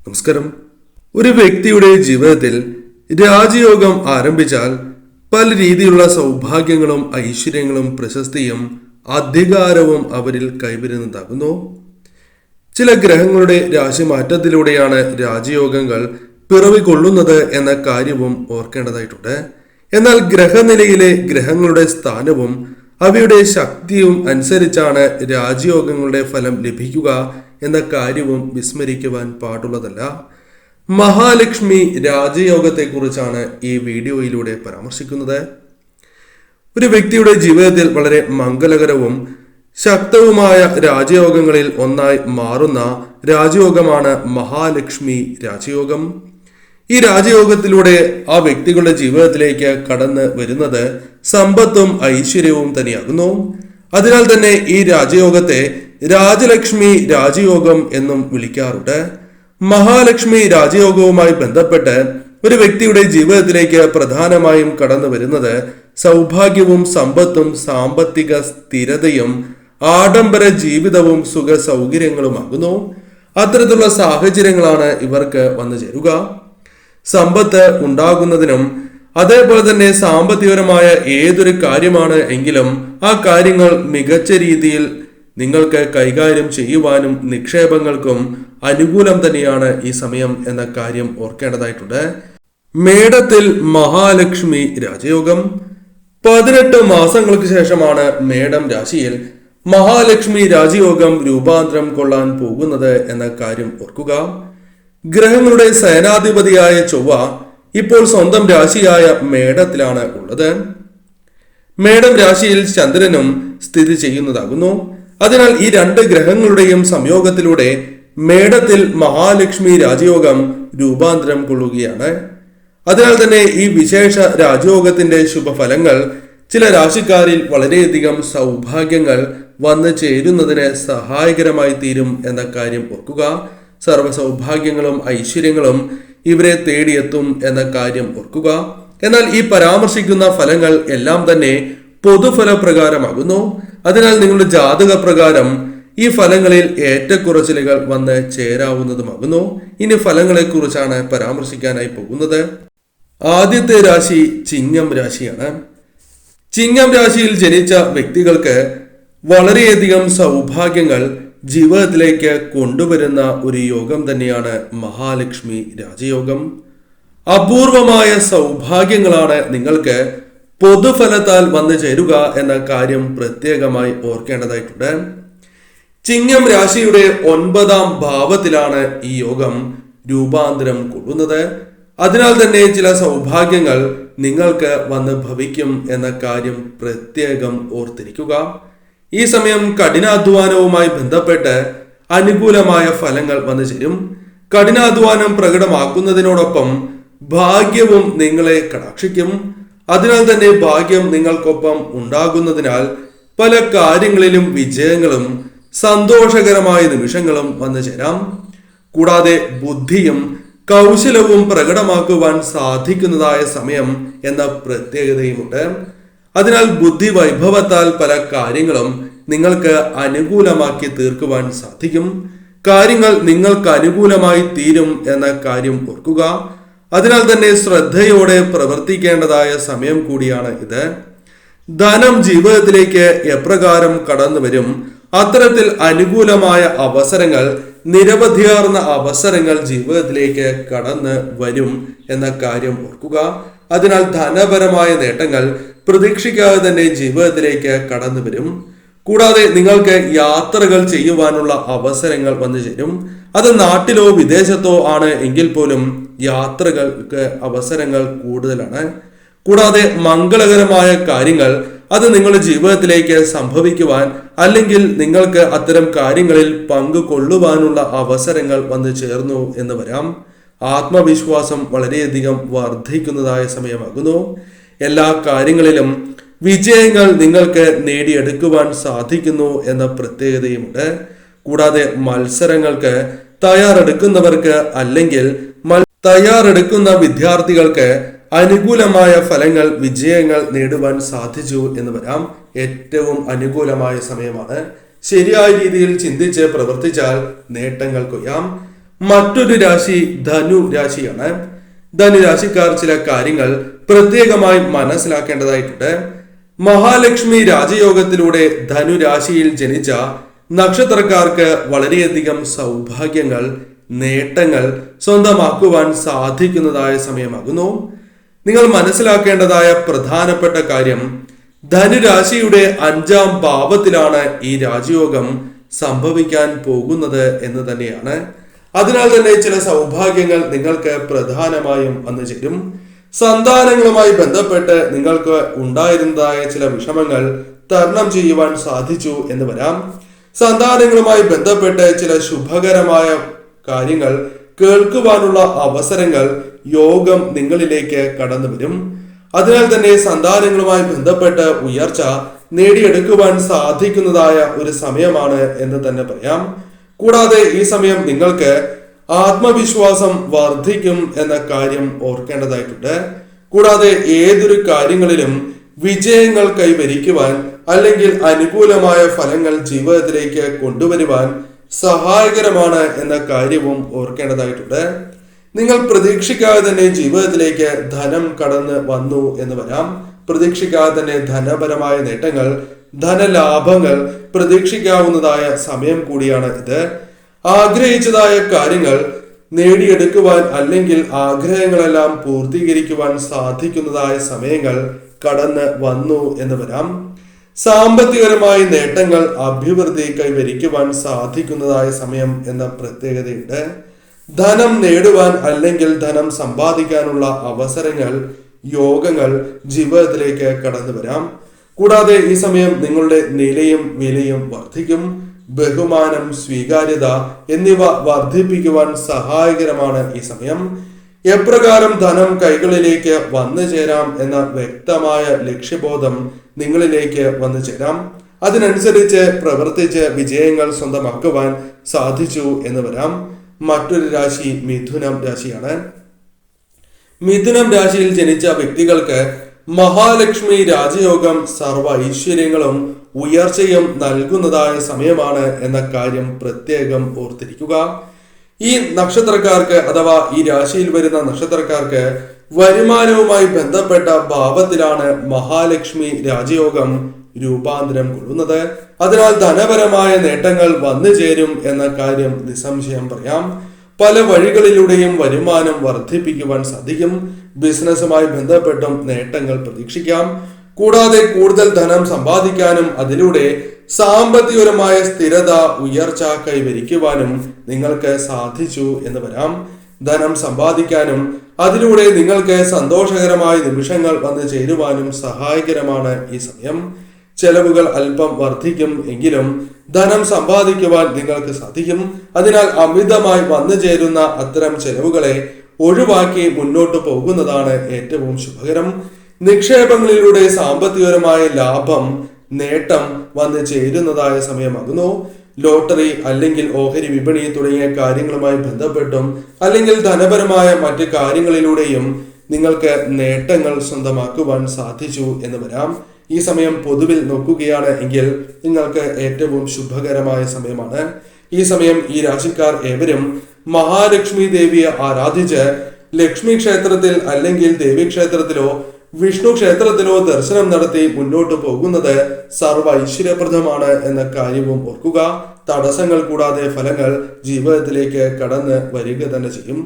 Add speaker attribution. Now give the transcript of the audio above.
Speaker 1: നമസ്കാരം. ഒരു വ്യക്തിയുടെ ജീവിതത്തിൽ രാജയോഗം ആരംഭിച്ചാൽ പല രീതിയിലുള്ള സൗഭാഗ്യങ്ങളും ഐശ്വര്യങ്ങളും പ്രശസ്തിയും അധികാരവും അവരിൽ കൈവരുന്നതാകുന്നു. ചില ഗ്രഹങ്ങളുടെ രാശിമാറ്റത്തിലൂടെയാണ് രാജയോഗങ്ങൾ പിറവികൊള്ളുന്നത് എന്ന കാര്യവും ഓർക്കേണ്ടതായിട്ടുണ്ട്. എന്നാൽ ഗ്രഹനിലയിലെ ഗ്രഹങ്ങളുടെ സ്ഥാനവും അവയുടെ ശക്തിയും അനുസരിച്ചാണ് രാജയോഗങ്ങളുടെ ഫലം ലഭിക്കുക എന്ന കാര്യവും വിസ്മരിക്കുവാൻ പാടുള്ളതല്ല. മഹാലക്ഷ്മി രാജയോഗത്തെക്കുറിച്ചാണ് ഈ വീഡിയോയിലൂടെ പരാമർശിക്കുന്നത്. ഒരു വ്യക്തിയുടെ ജീവിതത്തിൽ വളരെ മംഗളകരവും ശക്തവുമായ രാജയോഗങ്ങളിൽ ഒന്നായി മാറുന്ന രാജയോഗമാണ് മഹാലക്ഷ്മി രാജയോഗം. ഈ രാജയോഗത്തിലൂടെ ആ വ്യക്തികളുടെ ജീവിതത്തിലേക്ക് കടന്നു വരുന്നത് സമ്പത്തും ഐശ്വര്യവും തന്നെയാകുന്നു. അതിനാൽ തന്നെ ഈ രാജയോഗത്തെ രാജലക്ഷ്മി രാജയോഗം എന്നും വിളിക്കാറുണ്ട്. മഹാലക്ഷ്മി രാജയോഗവുമായി ബന്ധപ്പെട്ട് ഒരു വ്യക്തിയുടെ ജീവിതത്തിലേക്ക് പ്രധാനമായും കടന്നു വരുന്നത് സൗഭാഗ്യവും സമ്പത്തും സാമ്പത്തിക സ്ഥിരതയും ആഡംബര ജീവിതവും സുഖ സൗകര്യങ്ങളുമാകുന്നു. അത്തരത്തിലുള്ള സാഹചര്യങ്ങളാണ് ഇവർക്ക് വന്നു ചേരുക. സമ്പത്ത് ഉണ്ടാകുന്നതിനും അതേപോലെ തന്നെ സാമ്പത്തികപരമായ ഏതൊരു കാര്യമാണ് എങ്കിലും ആ കാര്യങ്ങൾ മികച്ച രീതിയിൽ നിങ്ങൾക്ക് കൈകാര്യം ചെയ്യുവാനും നിക്ഷേപങ്ങൾക്കും അനുകൂലം തന്നെയാണ് ഈ സമയം എന്ന കാര്യം ഓർക്കേണ്ടതായിട്ടുണ്ട്. മേടത്തിൽ മഹാലക്ഷ്മി രാജയോഗം 18 മാസങ്ങൾക്ക് ശേഷമാണ് മേടം രാശിയിൽ മഹാലക്ഷ്മി രാജയോഗം രൂപാന്തരം കൊള്ളാൻ പോകുന്നത് എന്ന കാര്യം ഓർക്കുക. ഗ്രഹങ്ങളുടെ സേനാധിപതിയായ ചൊവ്വ ഇപ്പോൾ സ്വന്തം രാശിയായ മേടത്തിലാണ് ഉള്ളത്. മേടം രാശിയിൽ ചന്ദ്രനും സ്ഥിതി ചെയ്യുന്നതാകുന്നു. അതിനാൽ ഈ രണ്ട് ഗ്രഹങ്ങളുടെയും സംയോഗത്തിലൂടെ മേടത്തിൽ മഹാലക്ഷ്മി രാജയോഗം രൂപാന്തരം കൊള്ളുകയാണ്. അതിനാൽ തന്നെ ഈ വിശേഷ രാജയോഗത്തിന്റെ ശുഭഫലങ്ങൾ ചില രാശിക്കാരിൽ വളരെയധികം സൗഭാഗ്യങ്ങൾ വന്നു ചേരുന്നതിന് സഹായകരമായി തീരും എന്ന കാര്യം ഓർക്കുക. സർവ്വ സൗഭാഗ്യങ്ങളും ഐശ്വര്യങ്ങളും ഇവരെ തേടിയെത്തും എന്ന കാര്യം ഓർക്കുക. എന്നാൽ ഈ പരാമർശിക്കുന്ന ഫലങ്ങൾ എല്ലാം തന്നെ പൊതുഫലപ്രകാരമാകുന്നു. അതിനാൽ നിങ്ങളുടെ ജാതക പ്രകാരം ഈ ഫലങ്ങളിൽ ഏറ്റക്കുറച്ചിലുകൾ വന്ന് ചേരാവുന്നതുമാകുന്നു. ഇനി ഫലങ്ങളെ കുറിച്ചാണ് പരാമർശിക്കാനായി പോകുന്നത്. ആദ്യത്തെ രാശി ചിങ്ങം രാശിയാണ്. ചിങ്ങം രാശിയിൽ ജനിച്ച വ്യക്തികൾക്ക് വളരെയധികം സൗഭാഗ്യങ്ങൾ ജീവിതത്തിലേക്ക് കൊണ്ടുവരുന്ന ഒരു യോഗം തന്നെയാണ് മഹാലക്ഷ്മി രാജയോഗം. അപൂർവമായ സൗഭാഗ്യങ്ങളാണ് നിങ്ങൾക്ക് പൊതുഫലത്താൽ വന്നു ചേരുക എന്ന കാര്യം പ്രത്യേകമായി ഓർക്കേണ്ടതായിട്ടുണ്ട്. ചിങ്ങം രാശിയുടെ 9ാം ഭാവത്തിലാണ് ഈ യോഗം രൂപാന്തരം കൊള്ളുന്നത്. അതിനാൽ തന്നെ ചില സൗഭാഗ്യങ്ങൾ നിങ്ങൾക്ക് വന്ന് ഭവിക്കും എന്ന കാര്യം പ്രത്യേകം ഓർത്തിരിക്കുക. ഈ സമയം കഠിനാധ്വാനവുമായി ബന്ധപ്പെട്ട് അനുകൂലമായ ഫലങ്ങൾ വന്നു ചേരും. കഠിനാധ്വാനം പ്രകടമാക്കുന്നതിനോടൊപ്പം ഭാഗ്യവും നിങ്ങളെ കടാക്ഷിക്കും. അതിനാൽ തന്നെ ഭാഗ്യം നിങ്ങൾക്കൊപ്പം ഉണ്ടാകുന്നതിനാൽ പല കാര്യങ്ങളിലും വിജയങ്ങളും സന്തോഷകരമായ നിമിഷങ്ങളും വന്നു ചേരാം. കൂടാതെ ബുദ്ധിയും കൗശലവും പ്രകടമാക്കുവാൻ സാധിക്കുന്നതായ സമയം എന്ന പ്രത്യേകതയുമുണ്ട്. അതിനാൽ ബുദ്ധി വൈഭവത്താൽ പല കാര്യങ്ങളും നിങ്ങൾക്ക് അനുകൂലമാക്കി തീർക്കുവാൻ സാധിക്കും. കാര്യങ്ങൾ നിങ്ങൾക്ക് അനുകൂലമായി തീരും എന്ന കാര്യം ഓർക്കുക. അതിനാൽ തന്നെ ശ്രദ്ധയോടെ പ്രവർത്തിക്കേണ്ടതായ സമയം കൂടിയാണ് ഇത്. ധനം ജീവിതത്തിലേക്ക് എപ്രകാരം കടന്നു വരും, അത്തരത്തിൽ അനുകൂലമായ അവസരങ്ങൾ, നിരവധിയാർന്ന അവസരങ്ങൾ ജീവിതത്തിലേക്ക് കടന്നു വരും എന്ന കാര്യം ഓർക്കുക. അതിനാൽ ധനപരമായ നേട്ടങ്ങൾ പ്രതീക്ഷിക്കാതെ തന്നെ ജീവിതത്തിലേക്ക് കടന്നു വരും. കൂടാതെ നിങ്ങൾക്ക് യാത്രകൾ ചെയ്യുവാനുള്ള അവസരങ്ങൾ വന്നു ചേരും. അത് നാട്ടിലോ വിദേശത്തോ ആണ് എങ്കിൽ പോലും യാത്രകൾക്ക് അവസരങ്ങൾ കൂടുതലാണ്. കൂടാതെ മംഗളകരമായ കാര്യങ്ങൾ അത് നിങ്ങളുടെ ജീവിതത്തിലേക്ക് സംഭവിക്കുവാൻ അല്ലെങ്കിൽ നിങ്ങൾക്ക് അത്തരം കാര്യങ്ങളിൽ പങ്കുകൊള്ളുവാനുള്ള അവസരങ്ങൾ വന്നു ചേർന്നു എന്ന് വരാം. ആത്മവിശ്വാസം വളരെയധികം വർദ്ധിക്കുന്നതായ സമയമാകുന്നു. എല്ലാ കാര്യങ്ങളിലും വിജയങ്ങൾ നിങ്ങൾക്ക് നേടിയെടുക്കുവാൻ സാധിക്കുന്നു എന്ന പ്രത്യേകതയുമുണ്ട്. കൂടാതെ മത്സരങ്ങൾക്ക് തയ്യാറെടുക്കുന്നവർക്ക് അല്ലെങ്കിൽ തയ്യാറെടുക്കുന്ന വിദ്യാർത്ഥികൾക്ക് അനുകൂലമായ ഫലങ്ങൾ, വിജയങ്ങൾ നേടുവാൻ സാധിച്ചു എന്ന് വരാം. ഏറ്റവും അനുകൂലമായ സമയമാണ്. ശരിയായ രീതിയിൽ ചിന്തിച്ച് പ്രവർത്തിച്ചാൽ നേട്ടങ്ങൾ കൊയ്യാം. മറ്റൊരു രാശി ധനു രാശിയാണ്. ധനുരാശിക്കാർ ചില കാര്യങ്ങൾ പ്രത്യേകമായി മനസ്സിലാക്കേണ്ടതായിട്ടുണ്ട്. മഹാലക്ഷ്മി രാജയോഗത്തിലൂടെ ധനുരാശിയിൽ ജനിച്ച നക്ഷത്രക്കാർക്ക് വളരെയധികം സൗഭാഗ്യങ്ങൾ, നേട്ടങ്ങൾ സ്വന്തമാക്കുവാൻ സാധിക്കുന്നതായ സമയമാകുന്നു. നിങ്ങൾ മനസ്സിലാക്കേണ്ടതായ പ്രധാനപ്പെട്ട കാര്യം, ധനുരാശിയുടെ 5ാം ഭാവത്തിലാണ് ഈ രാജയോഗം സംഭവിക്കാൻ പോകുന്നത് എന്ന് തന്നെയാണ്. അതിനാൽ തന്നെ ചില സൗഭാഗ്യങ്ങൾ നിങ്ങൾക്ക് പ്രധാനമായും വന്നു ചേരും. സന്താനങ്ങളുമായി ബന്ധപ്പെട്ട് നിങ്ങൾക്ക് ഉണ്ടായിരുന്നതായ ചില വിഷമങ്ങൾ തരണം ചെയ്യുവാൻ സാധിച്ചു എന്ന് വരാം. സന്താനങ്ങളുമായി ബന്ധപ്പെട്ട് ചില ശുഭകരമായ കാര്യങ്ങൾ കേൾക്കുവാനുള്ള അവസരങ്ങൾ, യോഗം നിങ്ങളിലേക്ക് കടന്നു വരും. അതിനാൽ തന്നെ സന്താനങ്ങളുമായി ബന്ധപ്പെട്ട് ഉയർച്ച നേടിയെടുക്കുവാൻ സാധിക്കുന്നതായ ഒരു സമയമാണ് എന്ന് തന്നെ പറയാം. കൂടാതെ ഈ സമയം നിങ്ങൾക്ക് ആത്മവിശ്വാസം വർദ്ധിക്കും എന്ന കാര്യം ഓർക്കേണ്ടതായിട്ടുണ്ട്. കൂടാതെ ഏതൊരു കാര്യങ്ങളിലും വിജയങ്ങൾ കൈവരിക്കുവാൻ അല്ലെങ്കിൽ അനുകൂലമായ ഫലങ്ങൾ ജീവിതത്തിലേക്ക് കൊണ്ടുവരുവാൻ സഹായകരമാണ് എന്ന കാര്യവും ഓർക്കേണ്ടതായിട്ടുണ്ട്. നിങ്ങൾ പ്രതീക്ഷിക്കാതെ തന്നെ ജീവിതത്തിലേക്ക് ധനം കടന്ന് വന്നു എന്ന് വരാം. പ്രതീക്ഷിക്കാതെ തന്നെ ധനപരമായ നേട്ടങ്ങൾ, ധനലാഭങ്ങൾ പ്രതീക്ഷിക്കാവുന്നതായ സമയം കൂടിയാണ് ഇത്. ആഗ്രഹിച്ചതായ കാര്യങ്ങൾ നേടിയെടുക്കുവാൻ അല്ലെങ്കിൽ ആഗ്രഹങ്ങളെല്ലാം പൂർത്തീകരിക്കുവാൻ സാധിക്കുന്നതായ സമയങ്ങൾ കടന്ന് വന്നു എന്ന് വരാം. സാമ്പത്തികപരമായ നേട്ടങ്ങൾ, അഭിവൃദ്ധി കൈവരിക്കുവാൻ സാധിക്കുന്നതായ സമയം എന്ന പ്രത്യേകതയുണ്ട്. ധനം നേടുവാൻ അല്ലെങ്കിൽ ധനം സമ്പാദിക്കാനുള്ള അവസരങ്ങൾ, യോഗങ്ങൾ ജീവിതത്തിലേക്ക് കടന്നു വരാം. കൂടാതെ ഈ സമയം നിങ്ങളുടെ നിലയും വിലയും വർദ്ധിക്കും. ബഹുമാനം, സ്വീകാര്യത എന്നിവ വർദ്ധിപ്പിക്കുവാൻ സഹായകരമാണ് ഈ സമയം. എപ്രകാരം ധനം കൈകളിലേക്ക് വന്നു ചേരാം എന്ന വ്യക്തമായ ലക്ഷ്യബോധം നിങ്ങളിലേക്ക് വന്നു ചേരാം. അതിനനുസരിച്ച് പ്രവർത്തിച്ച് വിജയങ്ങൾ സ്വന്തമാക്കുവാൻ സാധിച്ചു എന്ന് വരാം. മറ്റൊരു രാശി മിഥുനം രാശിയാണ്. മിഥുനം രാശിയിൽ ജനിച്ച വ്യക്തികൾക്ക് മഹാലക്ഷ്മി രാജയോഗം സർവ്വ ഐശ്വര്യങ്ങളും ഉയർച്ചയും നൽകുന്നതായ സമയമാണ് എന്ന കാര്യം പ്രത്യേകം ഓർത്തിരിക്കുക. ഈ നക്ഷത്രക്കാർക്ക് അഥവാ ഈ രാശിയിൽ വരുന്ന നക്ഷത്രക്കാർക്ക് വരുമാനവുമായി ബന്ധപ്പെട്ട ഭാവത്തിലാണ് മഹാലക്ഷ്മി രാജയോഗം രൂപാന്തരം കൊള്ളുന്നത്. അതിനാൽ ധനപരമായ നേട്ടങ്ങൾ വന്നു ചേരും എന്ന കാര്യം നിസ്സംശയം പറയാം. പല വഴികളിലൂടെയും വരുമാനം വർദ്ധിപ്പിക്കുവാൻ സാധിക്കും. ബിസിനസ്സുമായി ബന്ധപ്പെട്ടും നേട്ടങ്ങൾ പ്രതീക്ഷിക്കാം. കൂടാതെ കൂടുതൽ ധനം സമ്പാദിക്കാനും അതിലൂടെ സാമ്പത്തികപരമായ സ്ഥിരത, ഉയർച്ച കൈവരിക്കുവാനും നിങ്ങൾക്ക് സാധിച്ചു എന്ന് വരാം. ധനം സമ്പാദിക്കാനും അതിലൂടെ നിങ്ങൾക്ക് സന്തോഷകരമായ നിമിഷങ്ങൾ വന്നു ചേരുവാനും സഹായകരമാണ് ഈ സമയം. ചെലവുകൾ അല്പം വർദ്ധിക്കും എങ്കിലും ധനം സമ്പാദിക്കുവാൻ നിങ്ങൾക്ക് സാധിക്കും. അതിനാൽ അമിതമായി വന്നു ചേരുന്ന അത്തരം ചെലവുകളെ ഒഴിവാക്കി മുന്നോട്ട് പോകുന്നതാണ് ഏറ്റവും ശുഭകരം. നിക്ഷേപങ്ങളിലൂടെ സാമ്പത്തികപരമായ ലാഭം, നേട്ടം വന്നു ചേരുന്നതായ സമയമാകുന്നു. ലോട്ടറി അല്ലെങ്കിൽ ഓഹരി വിപണി തുടങ്ങിയ കാര്യങ്ങളുമായി ബന്ധപ്പെട്ടും അല്ലെങ്കിൽ ധനപരമായ മറ്റ് കാര്യങ്ങളിലൂടെയും നിങ്ങൾക്ക് നേട്ടങ്ങൾ സ്വന്തമാക്കുവാൻ സാധിച്ചു എന്ന് വരാം. ഈ സമയം പൊതുവിൽ നോക്കുകയാണ് എങ്കിൽ നിങ്ങൾക്ക് ഏറ്റവും ശുഭകരമായ സമയമാണ്. ഈ സമയം ഈ രാശിക്കാർ ഏവരും മഹാലക്ഷ്മി ദേവിയെ ആരാധിച്ച് ലക്ഷ്മി ക്ഷേത്രത്തിൽ അല്ലെങ്കിൽ ദേവീക്ഷേത്രത്തിലോ വിഷ്ണു ക്ഷേത്രത്തിലോ ദർശനം നടത്തി മുന്നോട്ട് പോകുന്നത് സർവ്വ ഐശ്വര്യപ്രദമാണ് എന്ന കാര്യവും ഓർക്കുക. തടസ്സങ്ങൾ കൂടാതെ ഫലങ്ങൾ ജീവിതത്തിലേക്ക് കടന്ന് വരിക തന്നെ ചെയ്യും.